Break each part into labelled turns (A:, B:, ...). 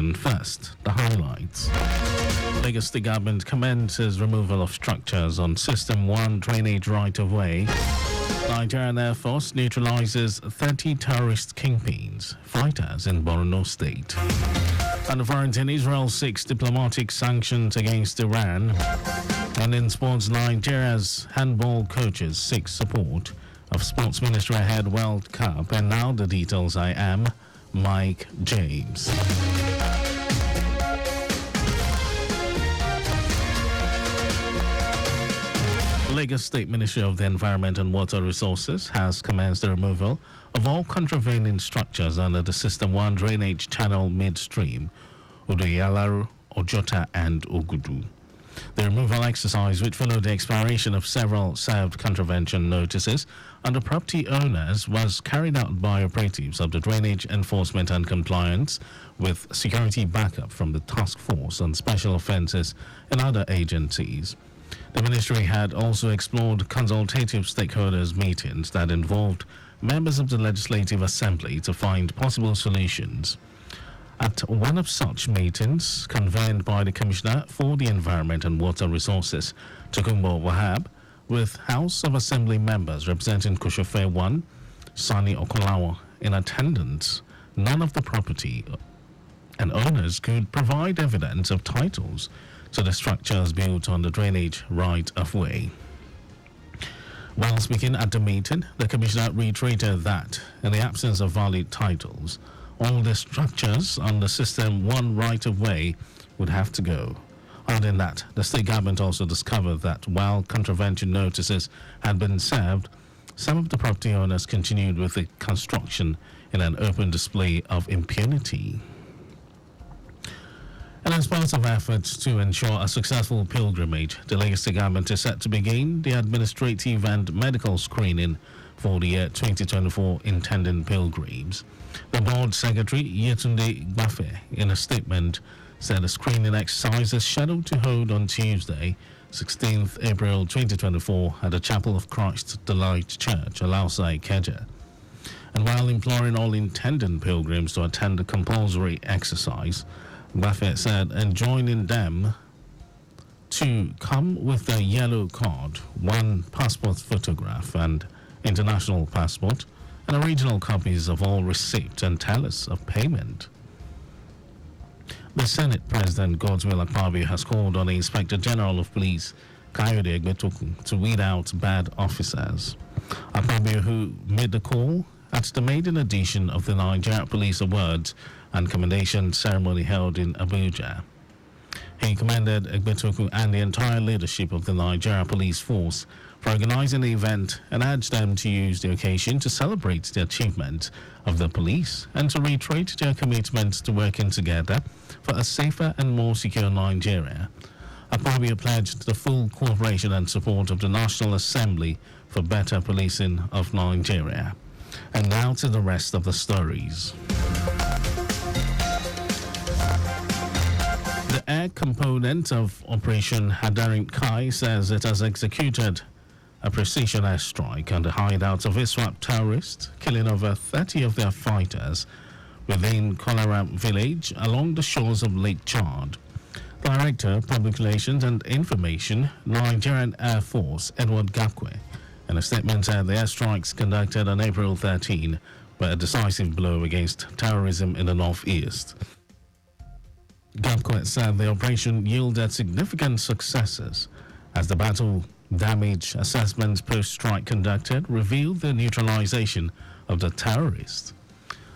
A: edition. First, the highlights. Lagos State government commences removal of structures on System 1 drainage right-of-way. Nigerian Air Force neutralizes 30 terrorist kingpins, fighters in Borno State. And the foreign in Israel seeks diplomatic sanctions against Iran. And in sports, Nigeria's handball coaches seek support of Sports Ministry ahead World Cup. And now the details. I am Mike James. Lagos State Ministry of the Environment and Water Resources has commenced the removal of all contravening structures under the System 1 drainage channel midstream, Udoyalaru, Ojota and Ogudu. The removal exercise, which followed the expiration of several served contravention notices under property owners, was carried out by operatives of the Drainage Enforcement and Compliance with security backup from the Task Force on Special Offences and other agencies. The ministry had also explored consultative stakeholders meetings that involved members of the Legislative Assembly to find possible solutions. At one of such meetings, convened by the Commissioner for the Environment and Water Resources, Tokunbo Wahab, with House of Assembly members representing Koshofe 1, Sani Okolawa, in attendance, none of the property and owners could provide evidence of titles to the structures built on the drainage right-of-way. While speaking at the meeting, the Commissioner reiterated that, in the absence of valid titles, all the structures on the System 1 right-of-way would have to go. Other than that, the state government also discovered that while contravention notices had been served, some of the property owners continued with the construction in an open display of impunity. And as part of efforts to ensure a successful pilgrimage, the Lagos State government is set to begin the administrative and medical screening for the year 2024 intending pilgrims. The board secretary, Yetunde Gbafe, in a statement, said the screening exercise is scheduled to hold on Tuesday, 16th April 2024, at the Chapel of Christ the Light Church, Alausa, Ikeja. And while imploring all intending pilgrims to attend the compulsory exercise, Buffett said enjoining them to come with a yellow card, one passport photograph and international passport, and original copies of all receipts and tellers of payment. The Senate President Godswill Akpabio has called on the Inspector General of Police, Kayode Egbetoku, to weed out bad officers. Akpabio, who made the call at the maiden edition of the Nigeria Police Awards and Commendation ceremony held in Abuja. He commended Egbetoku and the entire leadership of the Nigeria Police Force for organizing the event and urged them to use the occasion to celebrate the achievement of the police and to reiterate their commitment to working together for a safer and more secure Nigeria. Akpabio pledged the full cooperation and support of the National Assembly for better policing of Nigeria. And now to the rest of the stories. The air component of Operation Hadarin Kai says it has executed a precision airstrike on the hideouts of ISWAP terrorists, killing over 30 of their fighters within Kolara village along the shores of Lake Chad. Director of Public Relations and Information, Nigerian Air Force, Edward Gakwe, in a statement said the airstrikes conducted on April 13 were a decisive blow against terrorism in the northeast. Gakwe said the operation yielded significant successes as the battle damage assessment post-strike conducted revealed the neutralization of the terrorists.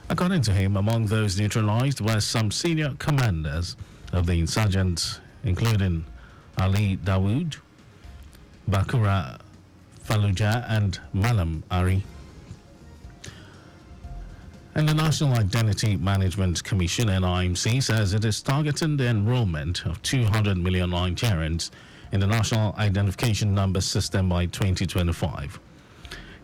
A: According to him, among those neutralized were some senior commanders of the insurgents, including Ali Dawood, Bakura Fallujah and Malam Ari. And the National Identity Management Commission, NIMC, says it is targeting the enrollment of 200 million Nigerians in the National Identification Number System by 2025.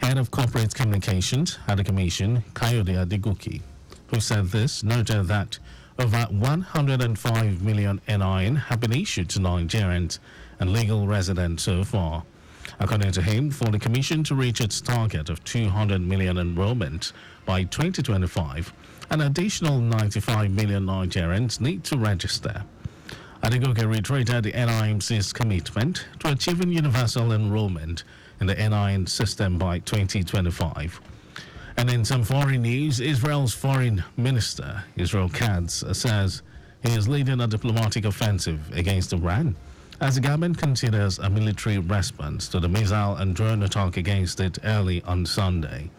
A: Head of Corporate Communications at the Commission, Kayode Adegoke, who said this, noted that over 105 million NIN have been issued to Nigerians and legal residents so far. According to him, for the Commission to reach its target of 200 million enrollment by 2025 An additional 95 million Nigerians need to register. Adegoke reiterated the NIMC's commitment to achieving universal enrollment in the NIN system by 2025. And in some foreign news, Israel's foreign minister, Israel Katz, says he is leading a diplomatic offensive against Iran as the government considers a military response to the missile and drone attack against it early on Sunday.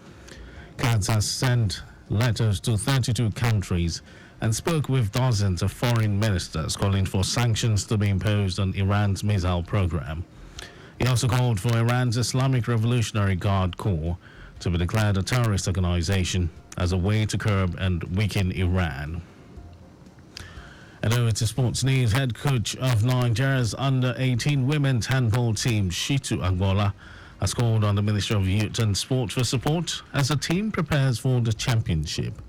A: Katz has sent letters to 32 countries and spoke with dozens of foreign ministers calling for sanctions to be imposed on Iran's missile program. He also called for Iran's Islamic Revolutionary Guard Corps to be declared a terrorist organization as a way to curb and weaken Iran. And over to sports news, head coach of Nigeria's under-18 women's handball team, Shitu Agbola, has called on the Ministry of Youth and Sport for support as the team prepares for the championship.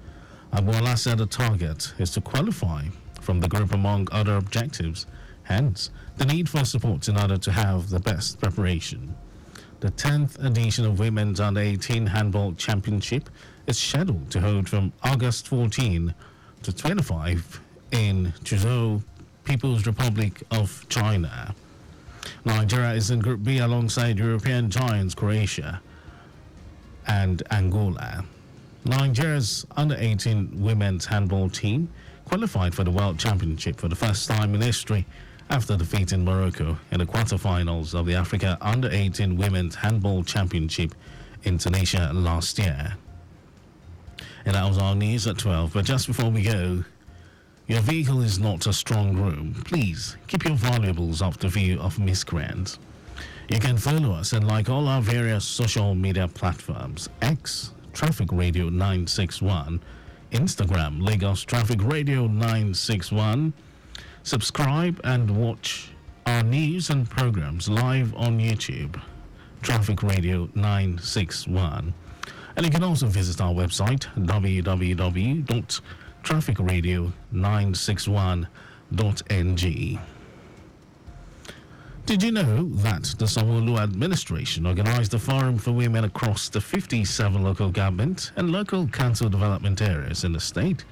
A: Agbola said the target is to qualify from the group among other objectives, hence the need for support in order to have the best preparation. The 10th edition of Women's Under-18 Handball Championship is scheduled to hold from August 14 to 25 in Chuzhou, People's Republic of China. Nigeria is in Group B alongside European giants Croatia and Angola. Nigeria's under-18 women's handball team qualified for the World Championship for the first time in history after defeating Morocco in the quarterfinals of the Africa Under-18 Women's Handball Championship in Tunisia last year. And that was our news at 12. But just before we go, your vehicle is not a strong room. Please keep your valuables off the view of miscreants. You can follow us and like all our various social media platforms: X, Traffic Radio 961, Instagram, Lagos Traffic Radio 961. Subscribe and watch our news and programs live on YouTube, Traffic Radio 961. And you can also visit our website, www.trafficradio961.ng. Did you know that the Sanwo-Olu administration organized a forum for women across the 57 local government and local council development areas in the state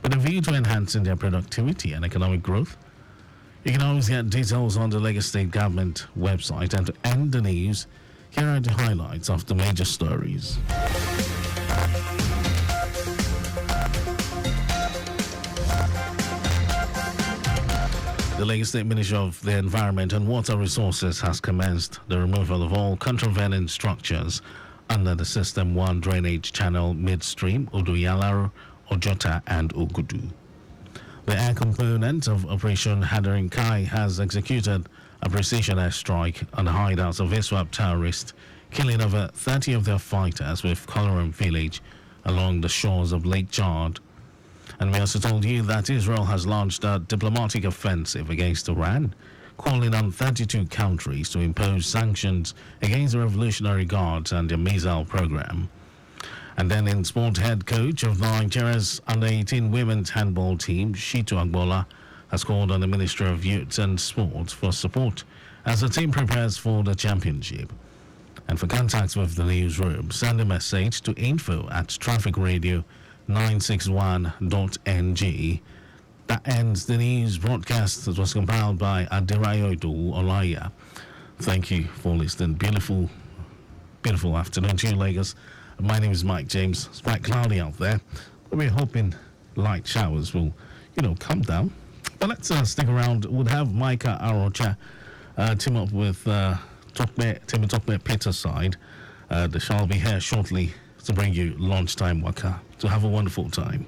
A: with a view to enhancing their productivity and economic growth? You can always get details on the Lagos State Government website. And to end the news, here are the highlights of the major stories. The Lagos State Ministry of the Environment and Water Resources has commenced the removal of all contravening structures under the System 1 drainage channel midstream Odoyalaro, Ojota and Ogudu. The air component of Operation Hadarin Kai has executed a precision airstrike on the hideouts of ISWAP terrorists, killing over 30 of their fighters with Kolorum village along the shores of Lake Chad. And we also told you that Israel has launched a diplomatic offensive against Iran, calling on 32 countries to impose sanctions against the Revolutionary Guards and their missile program. And then in sport, head coach of Nigeria's under-18 women's handball team, Shitu Agbola, has called on the Ministry of Youth and Sport for support as the team prepares for the championship. And for contacts with the newsroom, send a message to info@trafficradio961.ng. That ends the news broadcast that was compiled by Adirayo Idowu Olaya. Thank you for listening. Beautiful afternoon to you, Lagos. My name is Mike James. It's quite cloudy out there. We're hoping light showers will, come down. But let's stick around. We'll have Micah Arocha team up with Timmy Tokme Peter's side. They shall be here shortly to bring you lunchtime waka. So have a wonderful time.